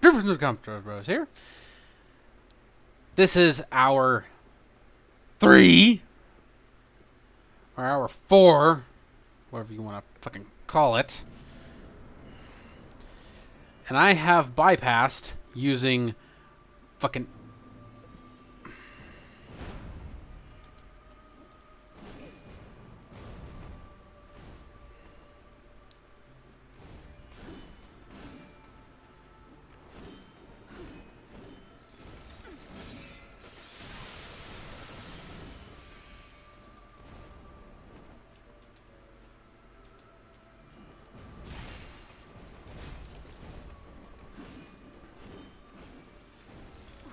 Different Comfortable Bros here. This is hour 3 or hour 4, whatever you want to fucking call it. And I have bypassed using fucking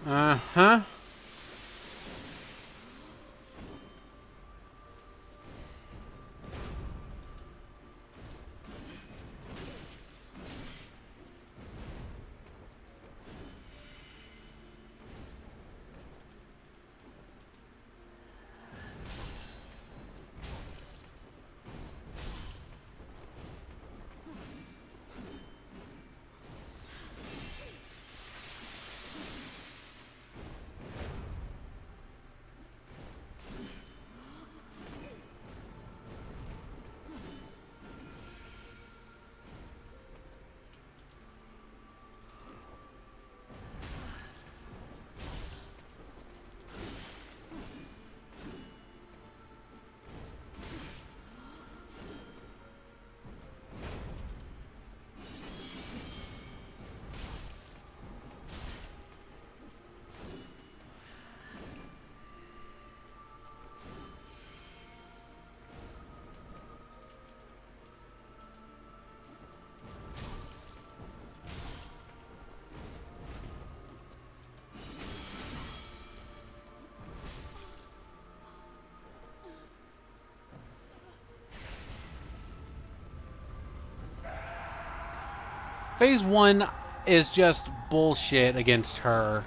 uh-huh. Phase 1 is just bullshit against her.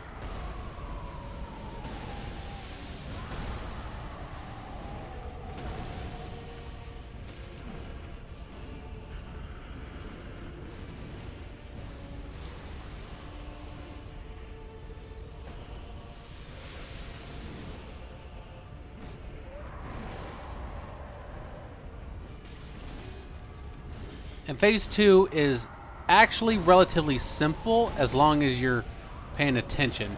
And phase 2 is actually relatively simple as long as you're paying attention.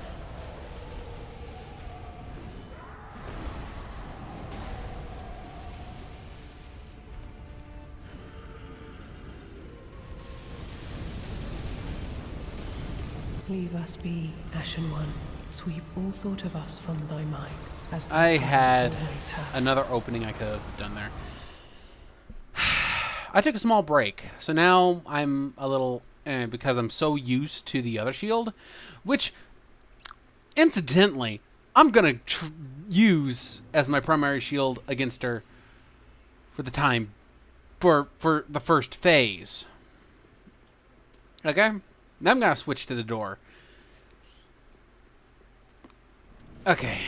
Leave us be, Ashen One. Sweep all thought of us from thy mind. As I thou had always have. another opening I could have done there. I took a small break, so now I'm a little because I'm so used to the other shield, which, incidentally, I'm gonna use as my primary shield against her for the time for the first phase. Okay, now I'm gonna switch to the door. Okay.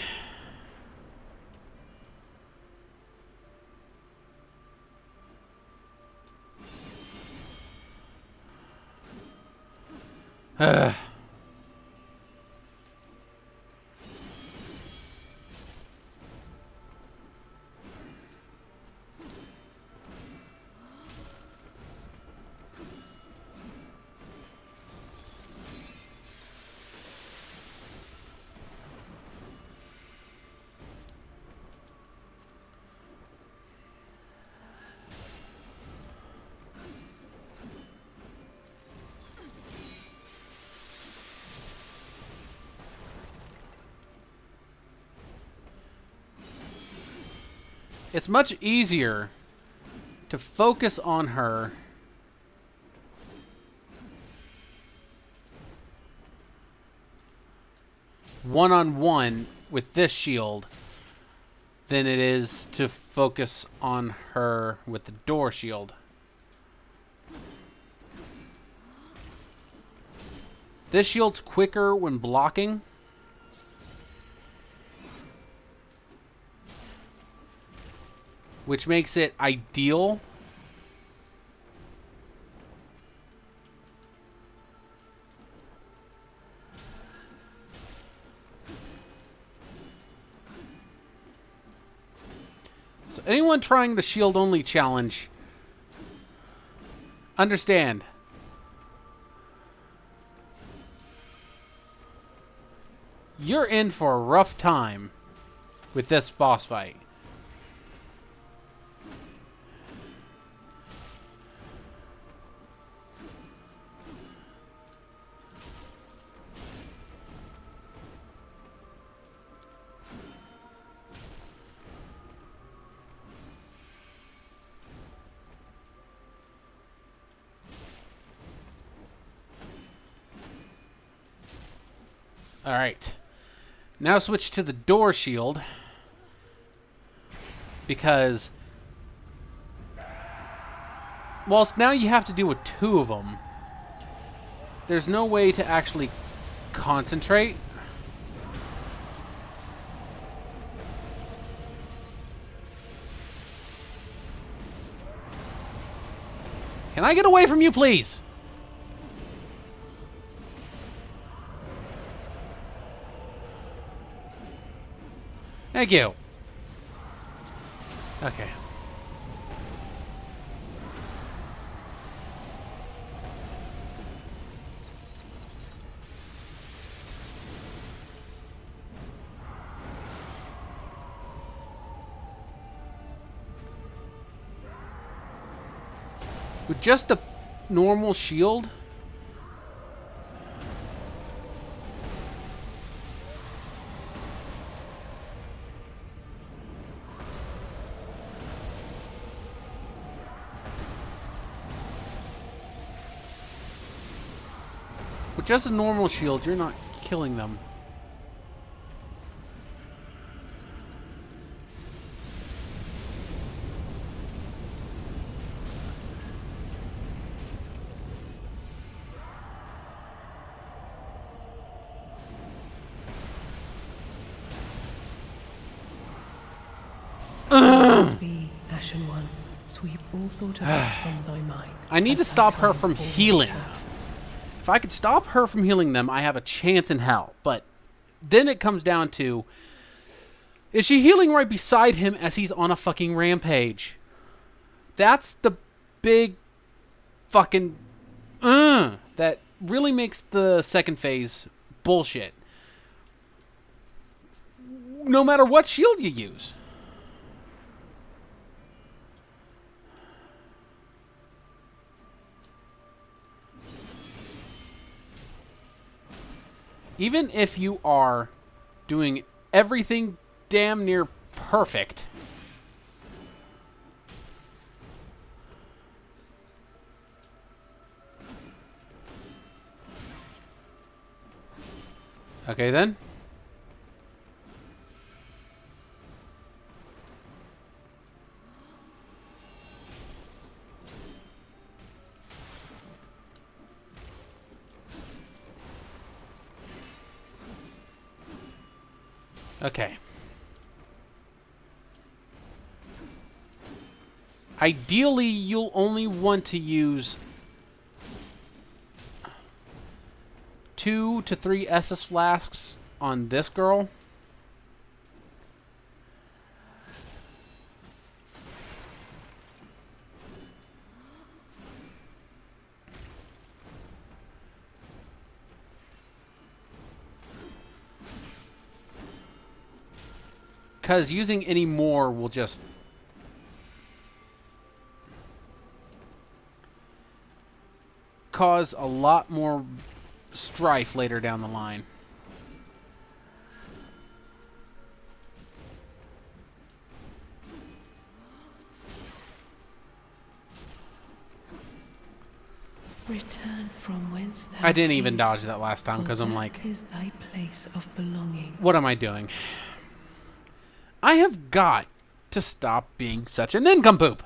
It's much easier to focus on her one-on-one with this shield than it is to focus on her with the door shield. This shield's quicker when blocking. Which makes it ideal So anyone trying the shield only challenge, understand. You're in for a rough time with this boss fight. All right. Now switch to the door shield. Because whilst now you have to deal with two of them, there's no way to actually concentrate. Can I get away from you, please? Thank you. Okay. With just the normal shield, with just a normal shield, you're not killing them. Be Ashen One, sweep all thought of us from thy mind. I need to stop her from healing. If I could stop her from healing them, I have a chance in hell. But then it comes down to, is she healing right beside him as he's on a fucking rampage? That's the big fucking that really makes the second phase bullshit. No matter what shield you use. Even if you are doing everything damn near perfect, okay then. Okay. Ideally, you'll only want to use 2 to 3 Estus flasks on this girl. Because using any more will just cause a lot more strife later down the line. Return from whence thou I didn't even dodge camest, that last time for because I'm that like, is thy place of belonging. what am I doing? I have got to stop being such a nincompoop.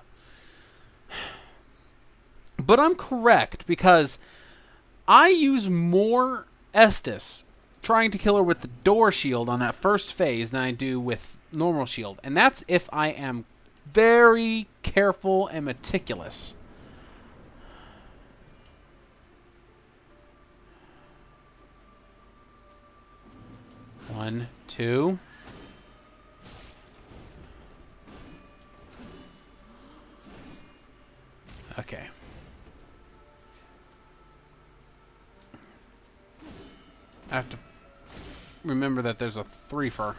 But I'm correct because I use more Estus trying to kill her with the door shield on that first phase than I do with normal shield. And that's if I am very careful and meticulous. One, two. Okay. I have to remember that there's a threefer.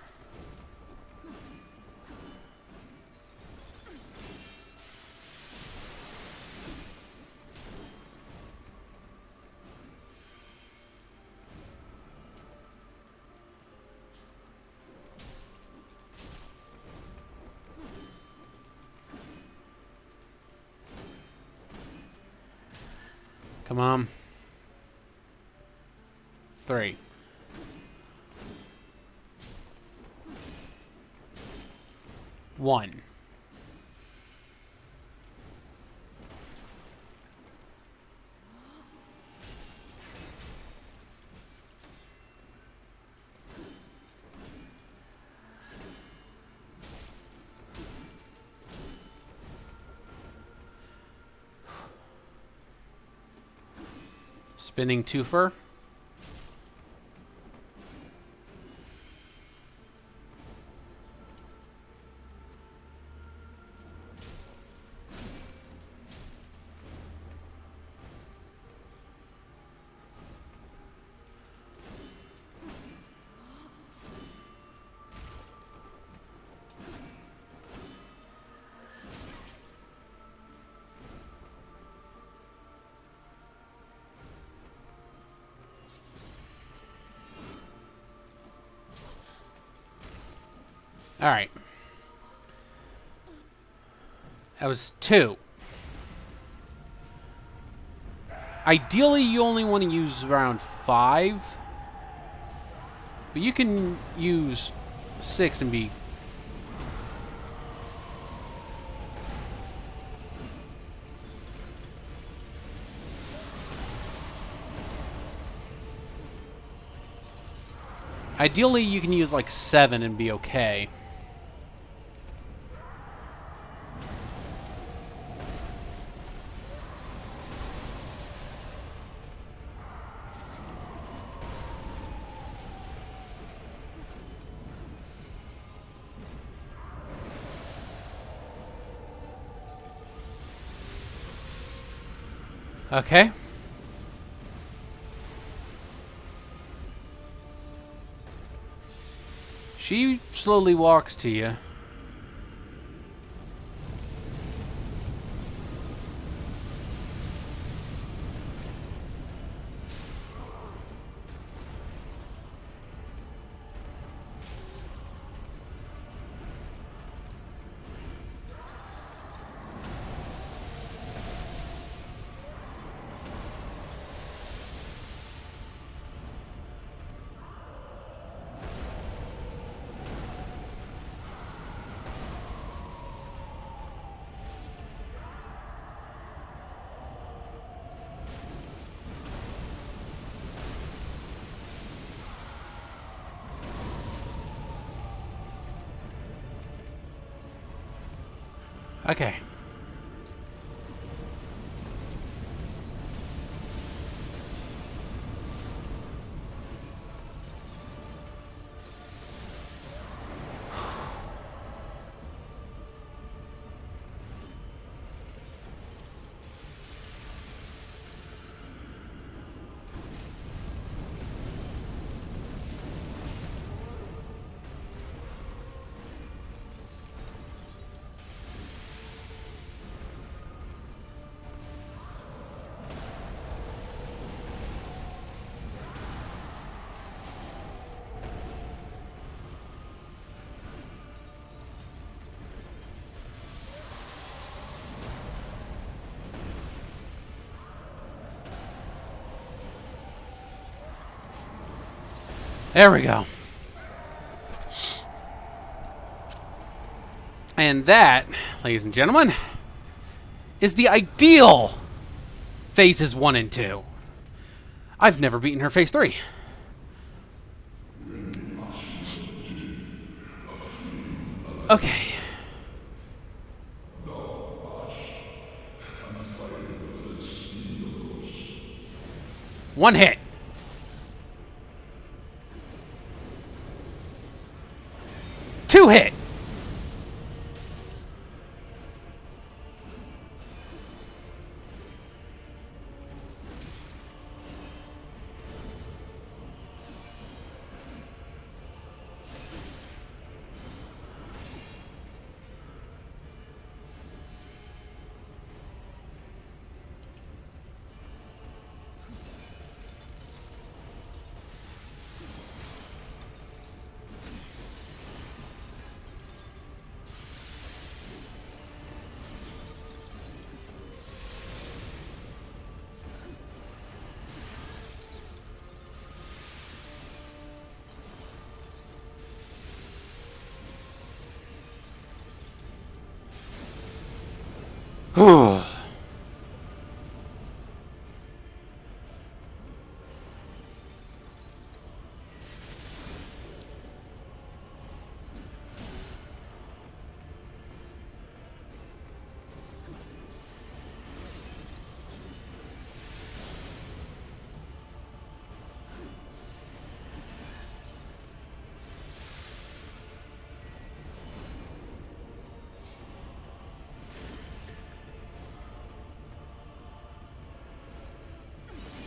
Come on. 3. One. Spinning twofer. All right. That was 2. Ideally, you only want to use around 5. But you can use 6 and be... Ideally, you can use like 7 and be okay. Okay. She slowly walks to you. Okay. There we go. And that, ladies and gentlemen, is the ideal phases 1 and 2. I've never beaten her phase 3. Okay. One hit. Two hit.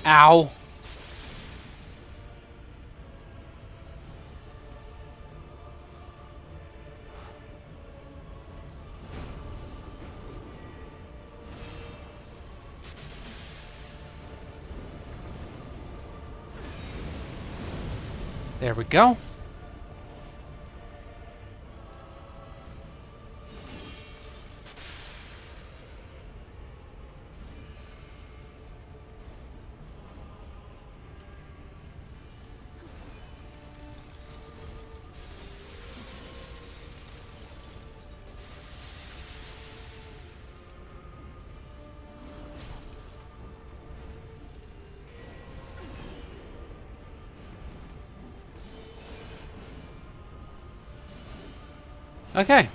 Ow. There we go. Okay.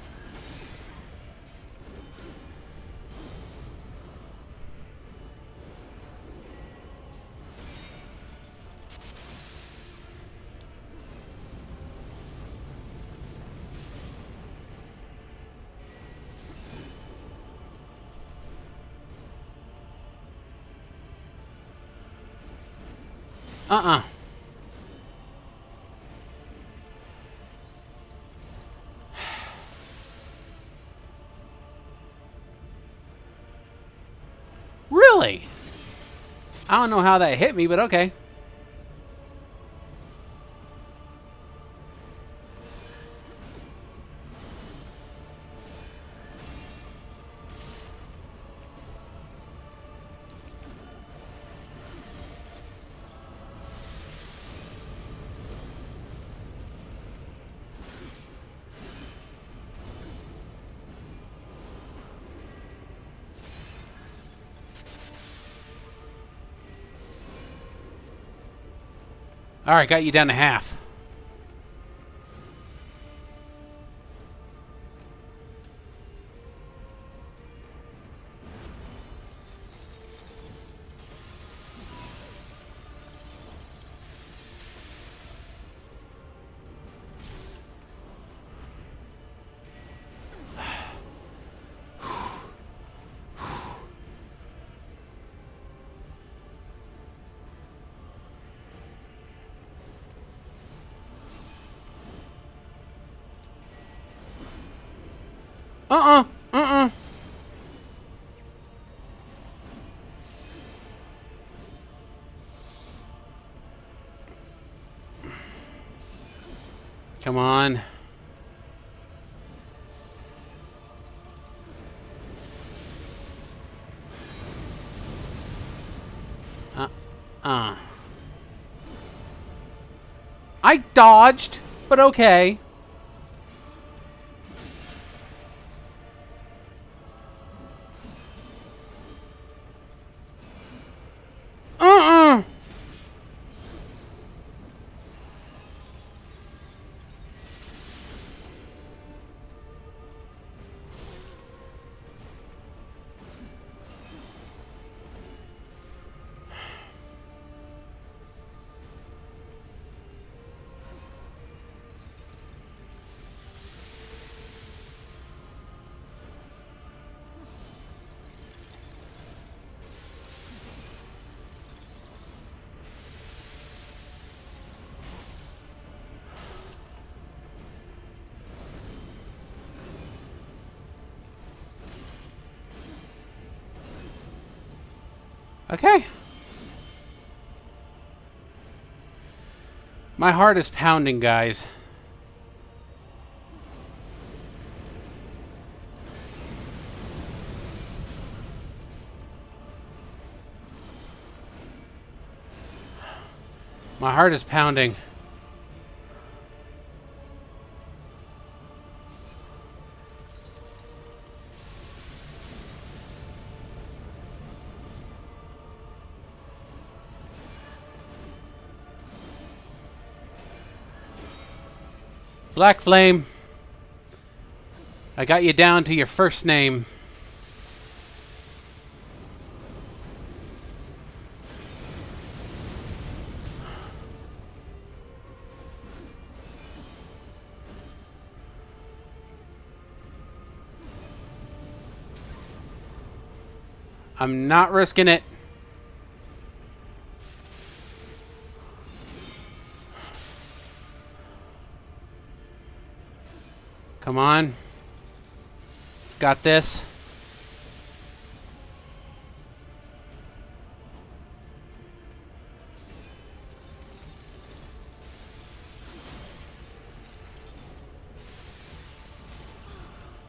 Uh-uh. Really? I don't know how that hit me, but okay. Alright, got you down to half. Uh-uh. Uh-uh. Come on. I dodged, but okay. Uh-uh. Okay. My heart is pounding, guys. My heart is pounding. Black Flame. I got you down to your first name. I'm not risking it. Come on. Got this.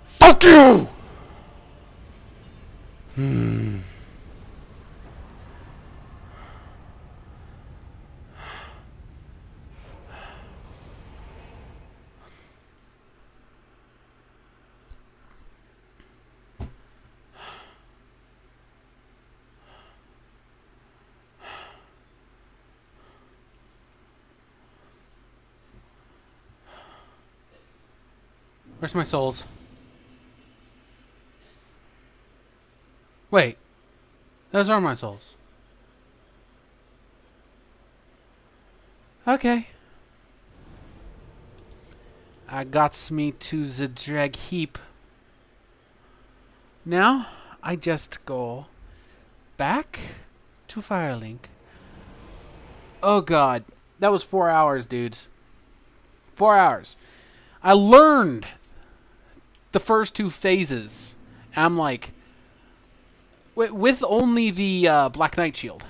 Fuck you! Where's my souls? Wait. Those are my souls. Okay. I got me to the drag heap. Now, I just go back to Firelink. Oh god. That was 4 hours, dudes. 4 hours. I learned the first two phases. And I'm like, with only the Black Knight shield.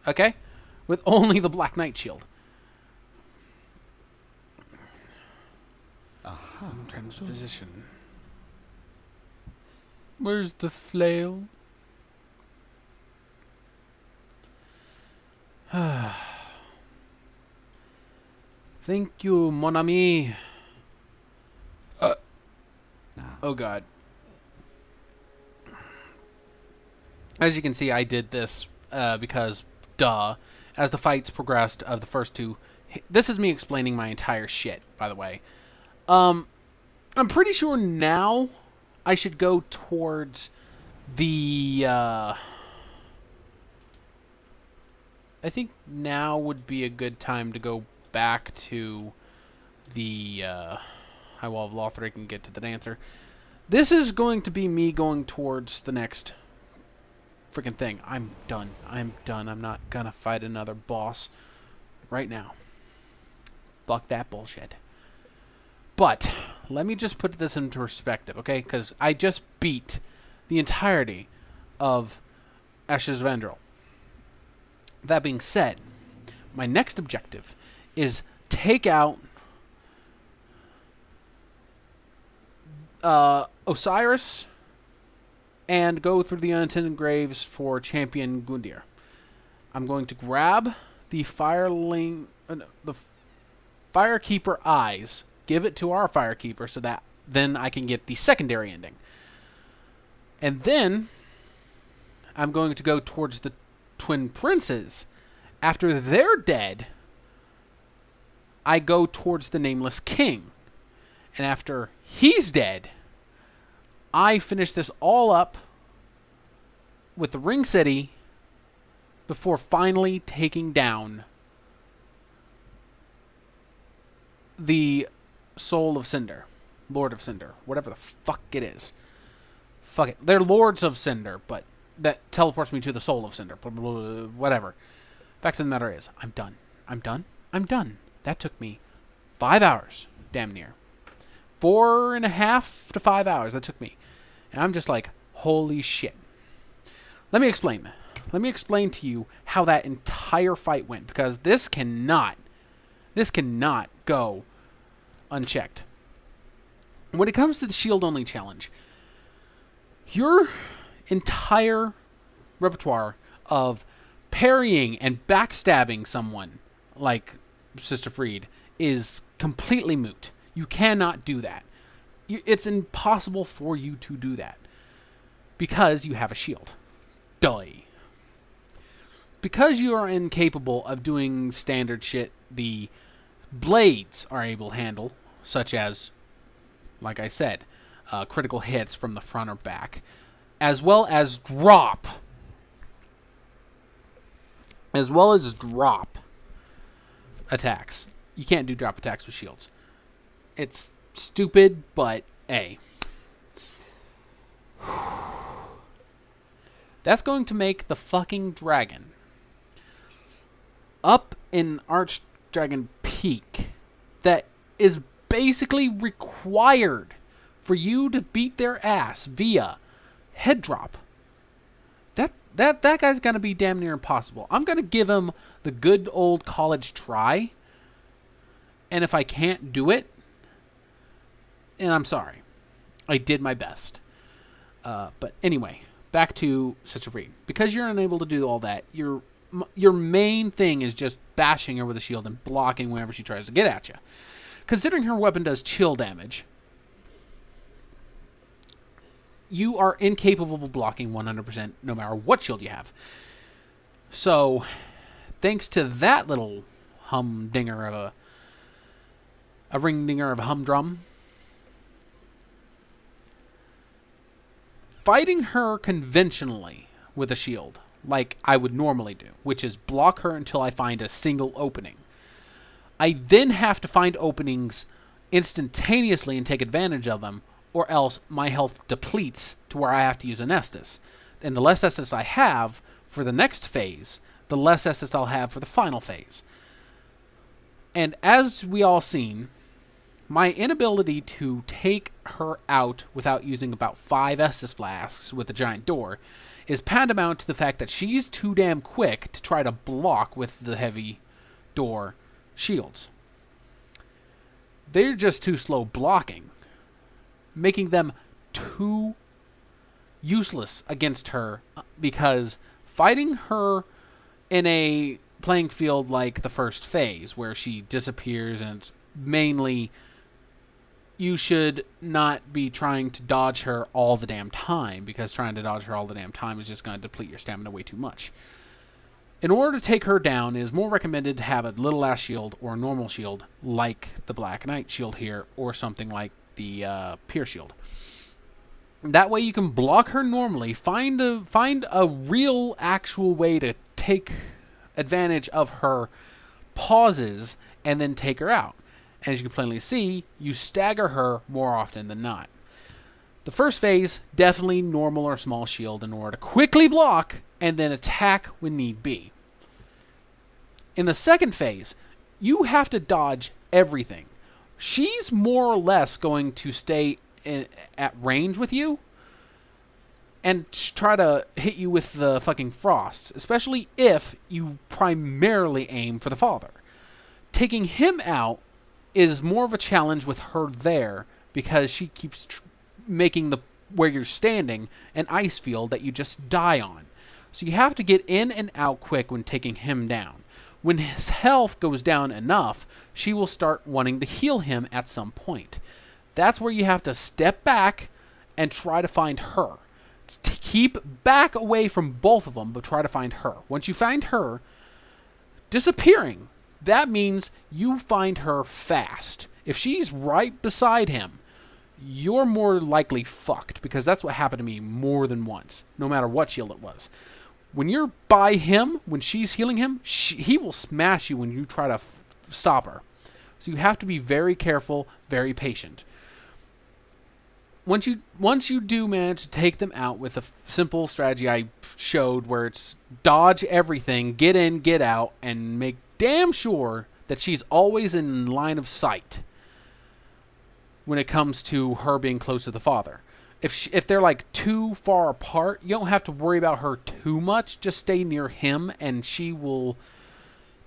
Okay? With only the Black Knight shield. Aha. Transposition. Where's the flail? Thank you, mon ami. Oh god. As you can see, I did this because, duh, as the fights progressed of the first two. This is me explaining my entire shit, by the way. I'm pretty sure now I should go towards the... I think now would be a good time to go back to the High Wall of Lothric and get to the Dancer. This is going to be me going towards the next freaking thing. I'm done. I'm done. I'm not gonna fight another boss right now. Fuck that bullshit. But let me just put this into perspective, okay? Because I just beat the entirety of Ashes Vendrell. That being said, my next objective is take out Osiris and go through the unattended graves for Champion Gundyr. I'm going to grab the Firekeeper eyes, give it to our Firekeeper so that then I can get the secondary ending. And then I'm going to go towards the Twin Princes. After they're dead, I go towards the Nameless King. And after he's dead, I finish this all up with the Ring City before finally taking down the Soul of Cinder. Lord of Cinder. Whatever the fuck it is. Fuck it. They're Lords of Cinder, but that teleports me to the Soul of Cinder. Blah, blah, blah, whatever. Fact of the matter is, I'm done. I'm done. I'm done. That took me 5 hours. Damn near. 4.5 to 5 hours that took me. And I'm just like, holy shit. Let me explain that. Let me explain to you how that entire fight went. Because this cannot go unchecked. When it comes to the shield-only challenge, your entire repertoire of parrying and backstabbing someone like Sister Friede is completely moot. You cannot do that. It's impossible for you to do that because you have a shield. Duh. Because you are incapable of doing standard shit, the blades are able to handle, such as, like I said, critical hits from the front or back, as well as drop. Attacks. You can't do drop attacks with shields. It's stupid, but A. That's going to make the fucking dragon up in Archdragon Peak that is basically required for you to beat their ass via head drop. That guy's gonna be damn near impossible. I'm gonna give him the good old college try, and if I can't do it, and I'm sorry, I did my best. But anyway, back to Sister Friede. Because you're unable to do all that, your main thing is just bashing her with a shield and blocking whenever she tries to get at you. Considering her weapon does chill damage, you are incapable of blocking 100% no matter what shield you have. So, thanks to that little humdinger of a ring-dinger of a humdrum, fighting her conventionally with a shield, like I would normally do, which is block her until I find a single opening. I then have to find openings instantaneously and take advantage of them, or else my health depletes to where I have to use an Estus. And the less Estus I have for the next phase, the less Estus I'll have for the final phase. And as we all seen, my inability to take her out without using about 5 Estus flasks with the giant door is tantamount to the fact that she's too damn quick to try to block with the heavy door shields. They're just too slow blocking, making them too useless against her, because fighting her in a playing field like the first phase, where she disappears and it's mainly you should not be trying to dodge her all the damn time, because trying to dodge her all the damn time is just going to deplete your stamina way too much. In order to take her down, it is more recommended to have a little ass shield or a normal shield like the Black Knight shield here, or something like the Pier shield. That way you can block her normally, find a real actual way to take advantage of her pauses, and then take her out. And as you can plainly see, you stagger her more often than not. The first phase, definitely normal or small shield in order to quickly block and then attack when need be. In the second phase, you have to dodge everything. She's more or less going to stay at range with you and try to hit you with the fucking frosts, especially if you primarily aim for the father. Taking him out is more of a challenge with her there, because she keeps making the where you're standing an ice field that you just die on. So you have to get in and out quick when taking him down. When his health goes down enough, she will start wanting to heal him at some point. That's where you have to step back and try to find her. Keep back away from both of them, but try to find her. Once you find her, disappearing, that means you find her fast. If she's right beside him, you're more likely fucked, because that's what happened to me more than once, no matter what shield it was. When you're by him, when she's healing him, he will smash you when you try to stop her. So you have to be very careful, very patient. Once you do manage to take them out with a simple strategy I showed, where it's dodge everything, get in, get out, and make damn sure that she's always in line of sight when it comes to her being close to the father. If they're like too far apart, you don't have to worry about her too much. Just stay near him, and she will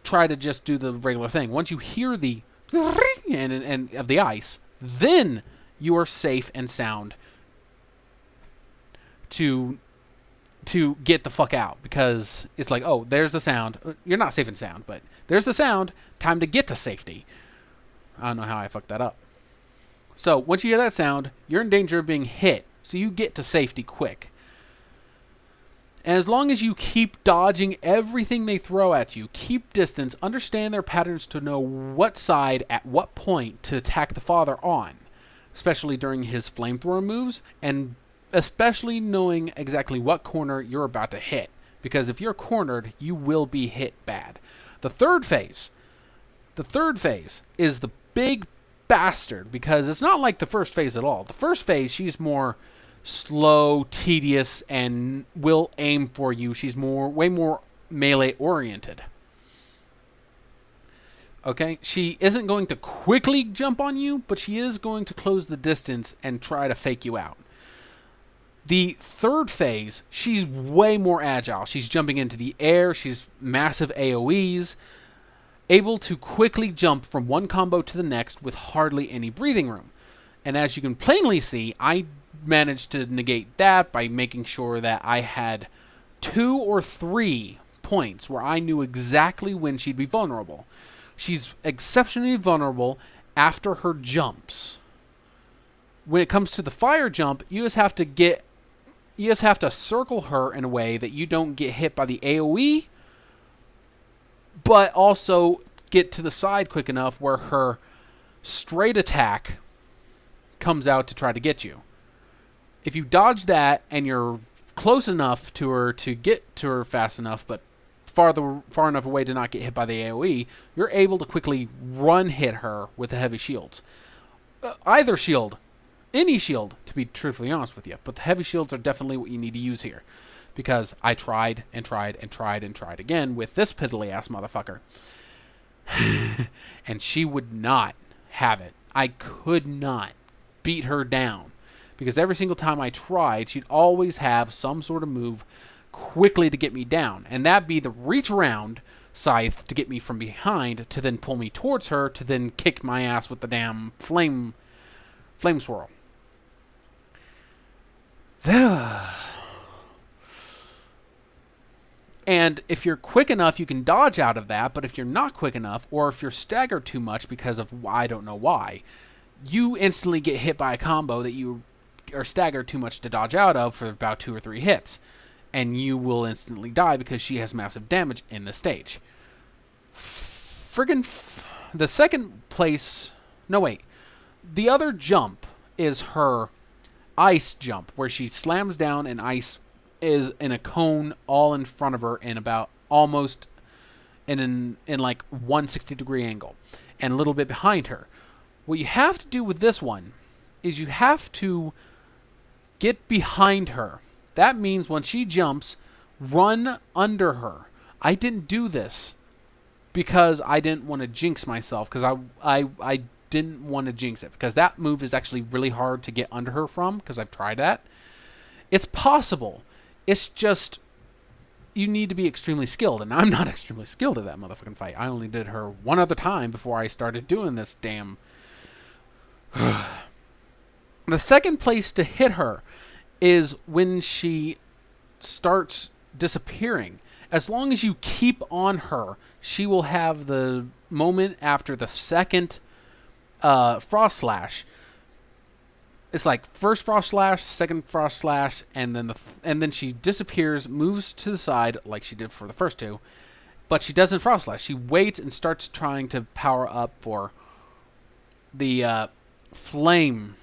try to just do the regular thing. Once you hear the and of the ice, then you are safe and sound to get the fuck out, because it's like, oh, there's the sound. You're not safe and sound, but there's the sound. Time to get to safety. I don't know how I fucked that up. So once you hear that sound, you're in danger of being hit, so you get to safety quick. And as long as you keep dodging everything they throw at you, keep distance, understand their patterns to know what side at what point to attack the father on, especially during his flamethrower moves, and especially knowing exactly what corner you're about to hit. Because if you're cornered, you will be hit bad. The third phase is the big bastard, because it's not like the first phase at all. The first phase, she's more slow, tedious, and will aim for you. She's way more melee oriented. Okay? She isn't going to quickly jump on you, but she is going to close the distance and try to fake you out. The third phase, she's way more agile. She's jumping into the air. She's massive AoEs, able to quickly jump from one combo to the next with hardly any breathing room. And as you can plainly see, I managed to negate that by making sure that I had 2 or 3 points where I knew exactly when she'd be vulnerable. She's exceptionally vulnerable after her jumps. When it comes to the fire jump, you just have to circle her in a way that you don't get hit by the AoE, but also get to the side quick enough where her straight attack comes out to try to get you. If you dodge that and you're close enough to her to get to her fast enough, but far enough away to not get hit by the AoE, you're able to quickly run hit her with the heavy shields. Either shield, any shield, to be truthfully honest with you, but the heavy shields are definitely what you need to use here, because I tried and tried and tried and tried again with this piddly ass motherfucker, and she would not have it. I could not beat her down, because every single time I tried, she'd always have some sort of move quickly to get me down, and that'd be the reach around scythe to get me from behind to then pull me towards her to then kick my ass with the damn flame swirl. And if you're quick enough, you can dodge out of that, but if you're not quick enough, or if you're staggered too much because of I don't know why, you instantly get hit by a combo that you are staggered too much to dodge out of for about 2 or 3 hits. And you will instantly die because she has massive damage in the stage. The second place... No, wait. The other jump is her ice jump, where she slams down and ice is in a cone all in front of her in about almost in like 160-degree angle and a little bit behind her. What you have to do with this one is you have to get behind her. That means when she jumps, run under her. I didn't do this because I didn't want to jinx myself, because I didn't want to jinx it, because that move is actually really hard to get under her from, because I've tried that. It's possible. It's just you need to be extremely skilled, and I'm not extremely skilled at that motherfucking fight. I only did her one other time before I started doing this damn... The second place to hit her is when she starts disappearing. As long as you keep on her, she will have the moment after the second frost slash. It's like first frost slash, second frost slash, and then she disappears, moves to the side like she did for the first 2, but she doesn't frost slash. She waits and starts trying to power up for the flame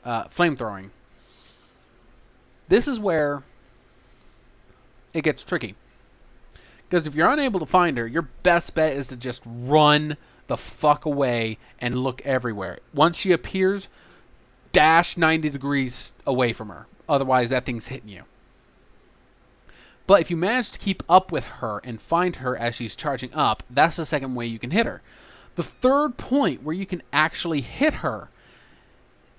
throwing. This is where it gets tricky, because if you're unable to find her, your best bet is to just run the fuck away and look everywhere. Once she appears, dash 90 degrees away from her. Otherwise, that thing's hitting you. But if you manage to keep up with her and find her as she's charging up, that's the second way you can hit her. The third point where you can actually hit her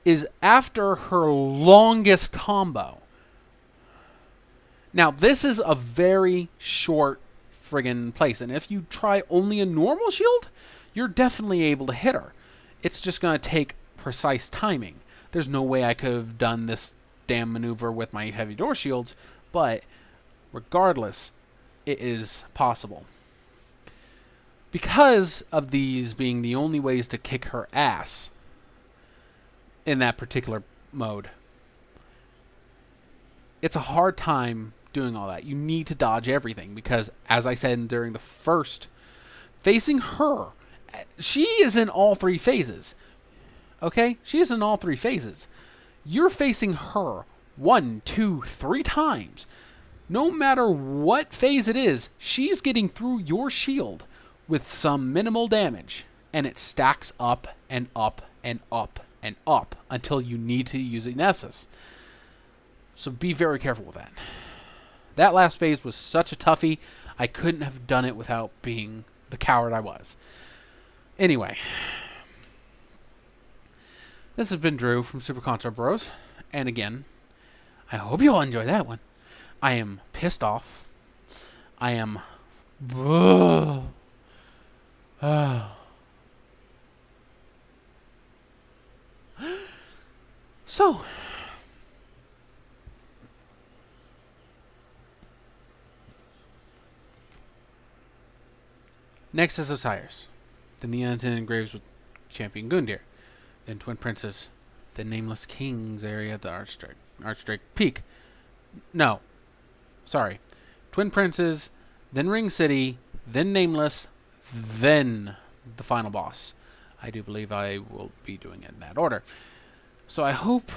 is after her longest combo. Now, this is a very short friggin' place, and if you try only a normal shield, you're definitely able to hit her. It's just going to take precise timing. There's no way I could have done this damn maneuver with my heavy door shields, but regardless, it is possible. Because of these being the only ways to kick her ass in that particular mode, it's a hard time doing all that. You need to dodge everything because, as I said during the first, facing her, she is in all three phases. Okay? She is in all three phases. You're facing her 1, 2, 3 times. No matter what phase it is, she's getting through your shield with some minimal damage. And it stacks up and up and up and up until you need to use a Nessus. So be very careful with that. That last phase was such a toughie, I couldn't have done it without being the coward I was. Anyway, this has been Drew from Super Console Bros. And again, I hope you all enjoy that one. I am pissed off. I am... So... Next is Osiris. Then the Unintended Graves with Champion Gundyr. Then Twin Princes. The Nameless Kings area at the Archdrake Peak. No. Sorry. Twin Princes, then Ring City, then Nameless, then the final boss. I do believe I will be doing it in that order. So I hope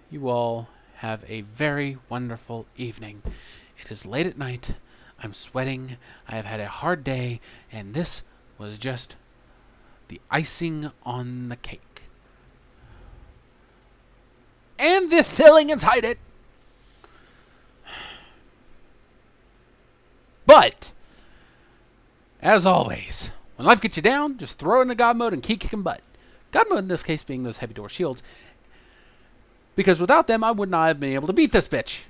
you all have a very wonderful evening. It is late at night. I'm sweating. I have had a hard day, and this was just the icing on the cake. And the filling inside it. But, as always, when life gets you down, just throw into God mode and keep kicking butt. God mode in this case being those heavy door shields. Because without them, I would not have been able to beat this bitch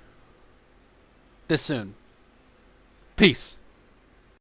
this soon. Peace.